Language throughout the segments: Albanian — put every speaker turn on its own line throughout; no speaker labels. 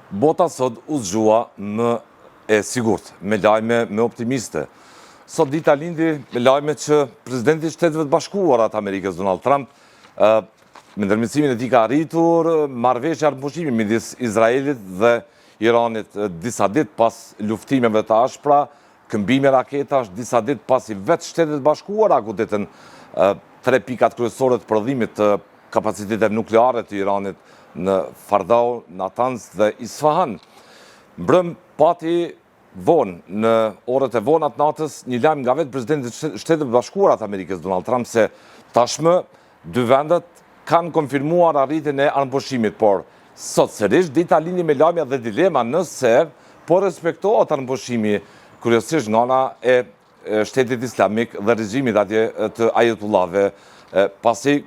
Bota sot u zgjua më e sigurt, me lajme më optimiste. Sot dita lindi me lajme që presidenti i Shteteve të Bashkuara të Amerikës, Donald Trump, me ndërmjetësimin e tij ka arritur marrëveshje armëpushimi midis Izraelit dhe Iranit disa ditë pas luftimeve të ashpra, këmbime raketash, disa ditë pasi vetë Shtetet e Bashkuara godetën 3 pikat kryesore të prodhimit të kapaciteteve nukleare të Iranit në Fardau, Natanz dhe Isfahan. Mbrëm pati vonë, në orët e vonat natës, një lajm nga vetë presidenti i Shteteve të Bashkuara të Amerikës, Donald Trump, se tashmë dy vendet kanë konfirmuar arritjen e armëpushimit, por sot sërish dita lindi me lajme dhe dilema nëse po respektohet armëpushimi kryesisht nga ana e Shtetit Islamik dhe regjimit atje të ajetullahëve, pasi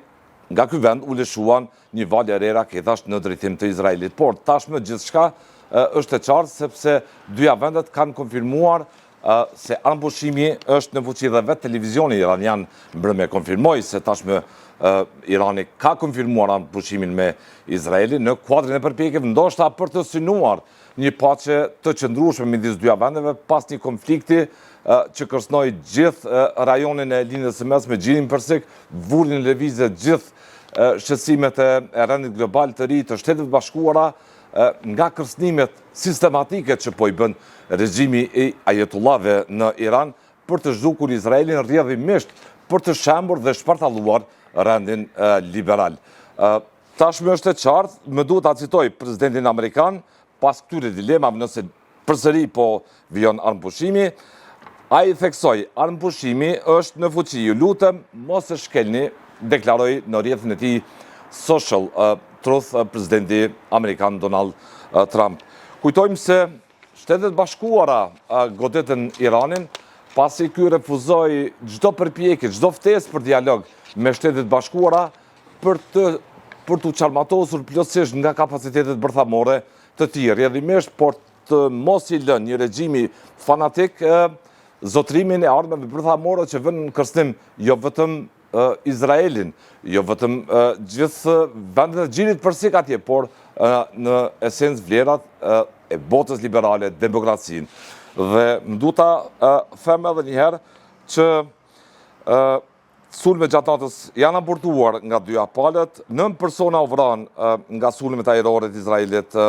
nga ky vend u lëshuan një valë e re raketash në drejtim të Izraelit. Por tashmë gjithçka është e qartë sepse dyja vendet kanë konfirmuar se armëpushimi është në fuqi dhe vetë televizioni iranian mbrëmje konfirmoi se tashmë Irani ka konfirmuar armëpushimin me Izraelin në kuadrin e përpjekjeve ndoshta për të synuar një paqe të qëndrueshme midis dyja vendeve pas një konflikti që kërcënoi gjithë rajonin e lindjes së mesme, gjirin përsik, vullin në lëvizje gjithë shqetësimet e rendit global të ri të Shtetit të Bashkuara nga kërcënimet sistematike që po i bën regjimi i ajetullahëve në Iran për të zhdukur Izraelin rrjedhimisht për të shembur dhe shpartalluar rendin liberal. Tashmë është e qartë, më duhet ta citoj presidentin amerikan pas këtyre dilemave nëse përsëri po vijon armëpushimi. Ai theksoi, armëpushimi është në fuqi, ju lutem mos e shkelni, deklaroi në rrjetin e tij Social Truth presidenti amerikan Donald Trump. Kujtojmë se Shtetet Bashkuara godetën Iranin pasi ky refuzoi çdo përpjekje, çdo ftesë për dialog me Shtetet Bashkuara për të çalmatosur plotësisht nga kapacitetet bërthamore të tij, rrjedhimisht por të mos i lënë një regjimi fanatik zotrimin e armëve bërthamore që vënë në kërcënim jo vetëm Izraelin, jo vetëm gjithë vendet e gjirit përsik atje, por në esencë vlerat e botës liberale, demokracinë. Dhe më duhet ta them edhe një herë që sulmet gjatë natës janë abortuar nga dyja palët, 9 persona u vranë nga sulmet ajrore të Izraelit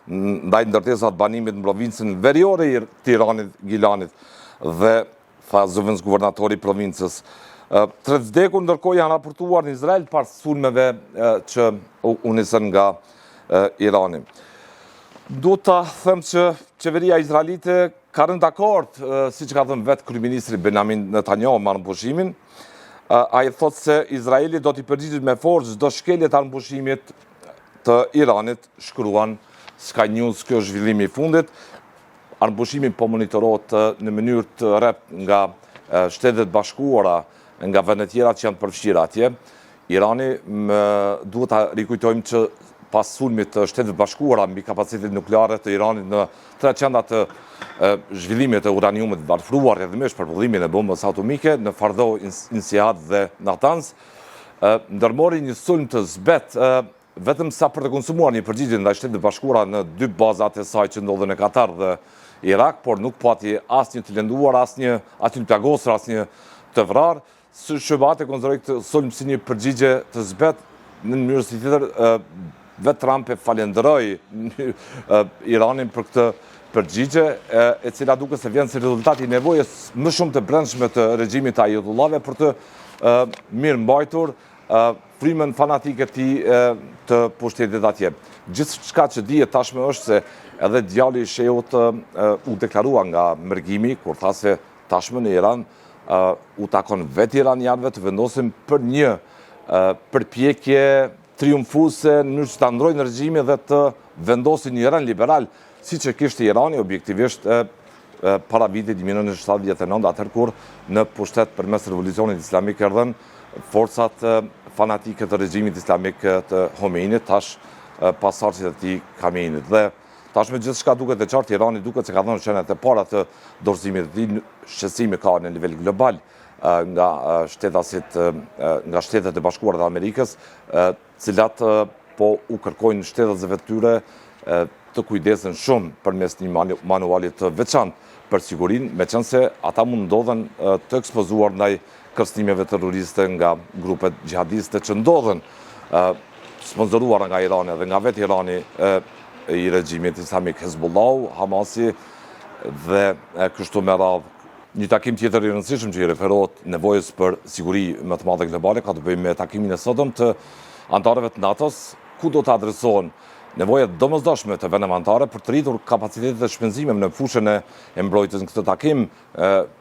ndaj ndërtesave të banimit në provincën veriore të Iranit, Gilanit dhe tha zëvendësguvernatori i provincës. 3 vdekur ndërkohë janë raportuar në Izrael pas sulmeve që u nisën nga Irani. Duhet ta them që qeveria izraelite ka rënë dakord, siç ka thënë vetë kryeministri Benjamin Netanyahu me armëpushimin. Ai thotë se Izraeli do t'i përgjigjet me forcë çdo shkelje të armëpushimit të Iranit, shkruan Sky News, kjo është zhvillimi i fundit. Armëpushimi po monitorohet në mënyrë të rreptë nga Shtetet Bashkuara, nga vendet tjera që janë përfshirë atje. Irani duhet ta rikujtojmë që pas sulmit të Shtetet Bashkuara mbi kapacitetet nukleare të Iranit në 3 qendra të zhvillimit të uraniumit të varfëruar rrjedhimisht për prodhimin e bombës atomike në Fardau, Insiad dhe Natanz, ndërmori një sulm të zbet vetëm sa për të konsumuar një përgjigje ndaj Shtetit Bashkuara në 2 bazat e saj që ndodhen në Katar dhe Irak, por nuk pati asnjë të lënduar, asnjë aty të plagosur, asnjë të vrarë. Shëbate konsideroi këtë sulm si një përgjigje të zbet, në mënyrë si tjetër vetë Trump e falenderoi Iranin për këtë përgjigje, e cila duket se vjen si rezultat i nevojës më shumë të brendshme të regjimit të ajetullahëve për të mirëmbajtur frymën fanatike të pushtetit atje. Gjithçka që dihet tashmë është se edhe djali i shehut u deklarua nga mërgimi kur tha se tashmë në Iran u takon vetë iranianëve të vendosin për një përpjekje triumfuese në mënyrë që ta ndrojnë regjimin dhe të vendosin një rend liberal, siç e kishte Irani objektivisht para vitit 1979, atëherë kur në pushtet përmes revolucionit islamik erdhën forcat fanatike të regjimit islamik të Homeinit, tash pasardhësit e tij Khameneit. Dhe tashmë gjithçka duket e qartë, Irani duket se ka dhënë shenjat e para të dorëzimit të tij, shqetësimi ka në nivel global nga Shtetet e Bashkuara të Amerikës, cilat po u kërkojnë shtetet e tyre të kujdesen shumë përmes një manualit të veçantë për sigurinë, meqense ata mund ndodhen të ekspozuar ndaj kërcënimeve terroriste nga grupet gjihadiste që ndodhen sponsoruar nga Irani dhe nga vetë Irani i regjimit islamik Hezbollahu, Hamasi dhe kështu me radhë. Një takim tjetër i rëndësishëm që i referohet nevojës për siguri më të madhe globale ka të bëjë me takimin e sotëm të antarëve të NATO-s, ku do të adresohen nevojat domosdoshme të vendeve anëtare për të rritur kapacitetet e shpenzimeve në fushën e mbrojtjes. Në këtë takim,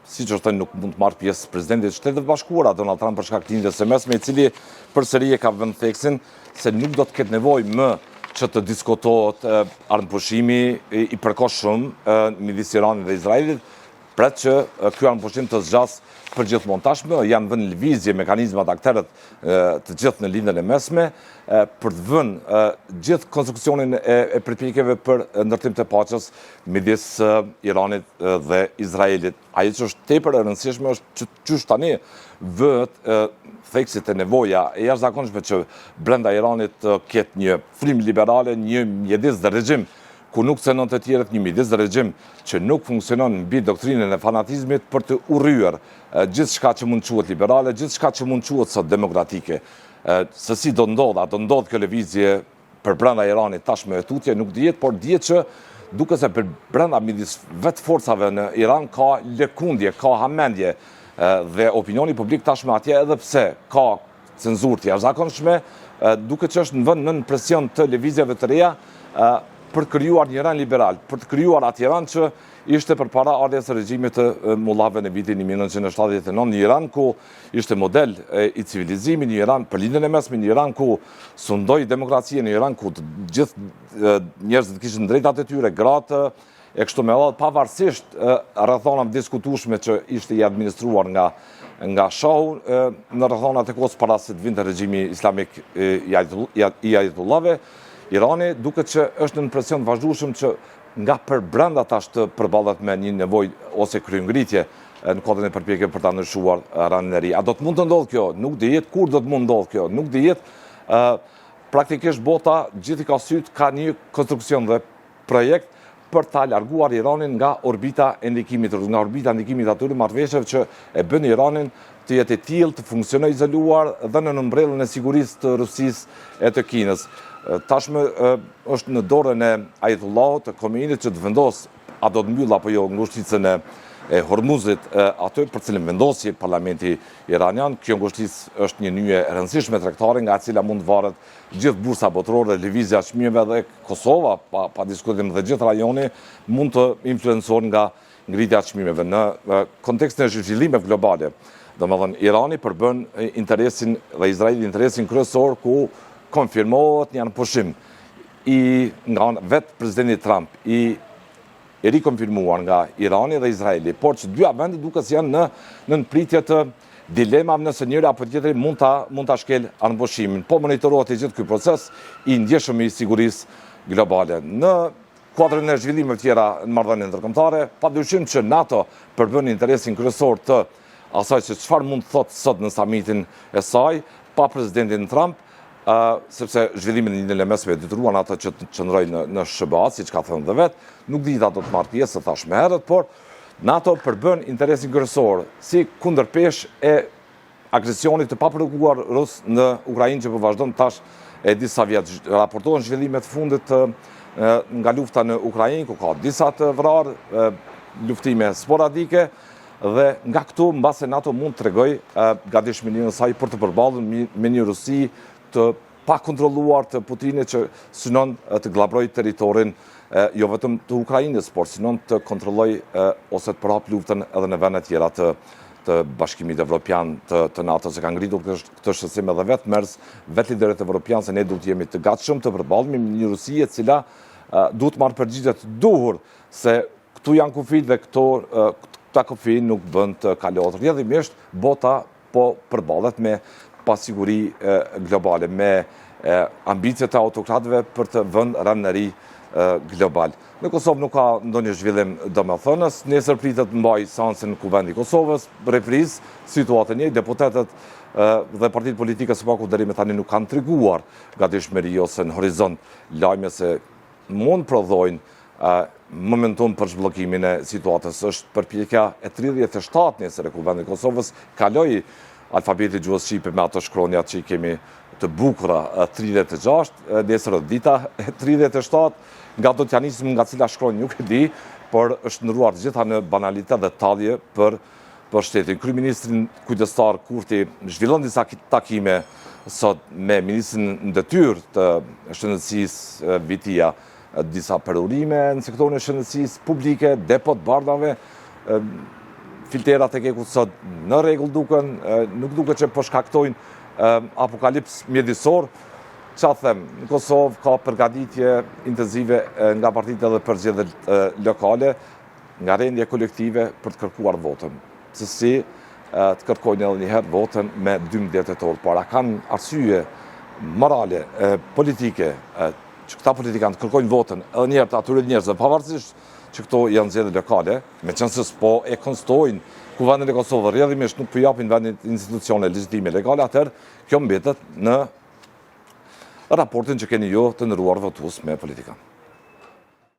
siç është thënë, nuk mund të marrë pjesë presidenti i Shtetit të Bashkuara Donald Trump për shkak të lindjes së mesme, i cili përsëri e ka vënë theksin se nuk do të ketë nevojë më që të diskutohet armëpushimi i përkohshëm midis Iranit dhe Izraelit, pret që ky armëpushim të zgjas përgjithmonë. Tashmë janë vënë lëvizje mekanizmat aktorët të gjithë në lindjen e mesme për të vënë gjithë konstruksionin e përpjekjeve për ndërtim të paqes midis Iranit dhe Izraelit. Ajo që është tepër e rëndësishme është që qysh tani vëhet theksit e nevoja e jashtëzakonshme që brenda Iranit ketë një frymë liberale, një mjedis dhe regjim ku nuk cënon të tjerët, një midis dhe regjim që nuk funksionon mbi doktrinën e fanatizmit për të urryer gjithçka që mund quhet liberale, gjithçka që mund quhet sot demokratike. Se si do ndodh kjo lëvizje për brenda Iranit tashmë e tutje, nuk dihet, por dihet që duke se për brenda midis vetë forcave në Iran ka lëkundje, ka hamendje dhe opinioni publik tashmë atje, edhe pse ka cenzurë të jashtëzakonshme, duke që është në vend nën presion të lëvizjeve të reja për të krijuar një Iran liberal, për të krijuar atë Iran që ishte përpara ardhjes së regjimit të mullave në vitin 1979, një Iran ku ishte model i civilizimit, një Iran për lindjen e mesme, një Iran ku sundoi demokracia, një Iran ku të gjithë njerëzit kishin drejtat e tyre, gratë e kështu me radhë, pavarësisht rrethonave diskutueshme që ishte i administruar nga Shahu në rrethonat e kohës para se të vinte regjimi islamik i Ajatullahve. Irani duket që është në presion të vazhdueshëm që nga përbrenda tash të përballet me një nevojë ose kryengritje në kuadrin e përpjekjeve për ta ndryshuar ranin e ri. A do të mund të ndodhë kjo? Nuk dihet. Kur do të mund ndodhë kjo? Nuk dihet. Praktikisht bota gjithë ka syt ka një konstruksion dhe projekt për ta larguar Iranin nga orbita e ndikimit, nga orbita e ndikimit atyre marrëveshjeve që e bën Iranin të jetë e tillë, të funksionojë izoluar dhe në nëmbrellën e sigurisë të Rusisë e të Kinës. Tashmë është në dorën e Ajatullahut, të Khomeinit, që të vendos a do të mbyll apo jo ngushticën e Hormuzit aty për cilën vendosi parlamenti iranian. Kjo ngushticë është një nyje e rëndësishme tregtare nga e cila mund të varet gjithë bursa botërore, lëvizja e çmimeve dhe Kosova, pa diskutim, dhe gjithë rajoni mund të influencohen nga ngritja e çmimeve në kontekstin e zhvillimeve globale. Domethënë Irani përbën interesin dhe Izraeli interesin kryesor, ku konfirmohet një armëpushim nga vetë presidenti Trump i rikonfirmuar nga Irani dhe Izraeli, por që dyja vendet duket se janë në pritje të dilemave nëse njëri apo tjetri mund ta shkel armëpushimin. Po monitorohet i gjithë ky proces i ndjeshëm i sigurisë globale. Në kuadrin e zhvillimeve tjera në marrëdhënie ndërkombëtare, padyshim që NATO përbën interesin kryesor të asaj se çfarë mund të thotë sot në samitin e saj pa presidentin Trump, sepse zhvillimin e lindjen e mesme detyruan ata që të qëndrojnë në SBA, siç ka thënë dhe vetë, nuk dihet ato të marrë pjesë, thash më herët, por NATO përbën interesin kryesor si kundërpesh e agresionit të paprovokuar rus në Ukrainë që po vazhdon tash e disa vjet. Raportohen zhvillimet të fundit nga lufta në Ukrainë, ku ka disa të vrarë, luftime sporadike, dhe nga këtu mbase NATO mund të tregojë gatishmërinë e saj për të përballur me një Rusi të pa kontrolluar të Putinit që synon të glabrojë territorin jo vetëm të Ukrainës, por synon të kontrollojë ose të përhap luftën edhe në vende tjera të Bashkimit Evropian të NATO, se ka ngritur këtë shqetësim edhe vetë MERS, vetë liderët evropianë, se ne duhet jemi të gatshëm të përballemi me një Rusi e cila duhet marrë përgjigje të duhur, se këtu janë kufit dhe këta kufi nuk bën të kalohet. Rrjedhimisht bota po përballet me pasiguri globale, me ambicjet e autokratëve për të vënë ranin e ri global. Në Kosovë nuk ka ndonjë zhvillim domethënës. Nesër pritet të mbajë seancën në Kuvendin e Kosovës, reprizë situatën e deputetët dhe partitë politike së paku deri më tani nuk kanë treguar gatishmëri ose në horizont lajme se mund prodhojnë momentum për zhbllokimin e situatës. Është përpjekja e 37 nesër e Kuvendit Kosovës kaloi alfabeti gjuhës shqipe me ato shkronjat që i kemi të bukura 36, nesër dita e 37, nga do t'ja nisim nga cila shkronjë nuk e di, por është ndëruar gjitha në banalitet dhe talje për shtetin. Kryeministri kujdestar Kurti zhvillon disa takime sot me ministrin në detyrë të shëndetësisë Bitia, disa perurime në sektorin e shëndetësisë publike, depot bardhave, filterat e kekut sot në rregull duken, nuk duket që po shkaktojnë apokalips mjedisor. Çfarë them, në Kosovë ka përgatitje intensive nga partitë edhe për zgjedhjet lokale, nga rendje kolektive për të kërkuar votën. Se si të kërkojnë edhe njëherë votën me 12 tetor, por a kanë arsye morale, politike, që këta politikanë të kërkojnë votën edhe njëherë të atyre njerëzve, pavarësisht që këto janë zgjedhje lokale, meqense s'po e konstojnë Kuvendin e Kosovës rrjedhimisht nuk po japin vendit institucione legjitime legale, atëherë kjo mbetet në raportin që keni ju të nderuar votues me politikanë.